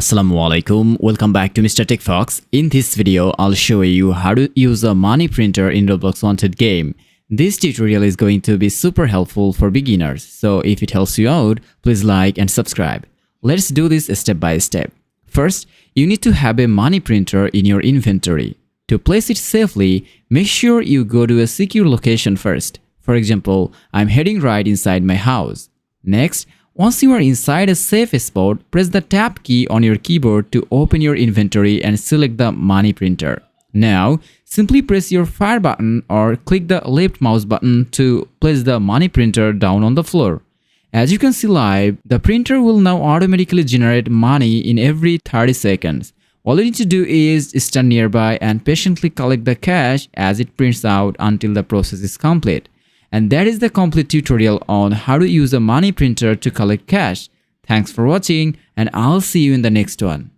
Assalamualaikum, welcome back to Mr. TECHFOX. In this video, I'll show you how to use a money printer in Roblox Wanted game. This tutorial is going to be super helpful for beginners, so if it helps you out, please like and subscribe. Let's do this step by step. First, you need to have a money printer in your inventory. To place it safely, make sure you go to a secure location first. For example, I'm heading right inside my house. Next, once you are inside a safe spot, press the tab key on your keyboard to open your inventory and select the money printer. Now, simply press your fire button or click the left mouse button to place the money printer down on the floor. As you can see live, the printer will now automatically generate money in every 30 seconds. All you need to do is stand nearby and patiently collect the cash as it prints out until the process is complete. And that is the complete tutorial on how to use a money printer to collect cash. Thanks for watching, and I'll see you in the next one.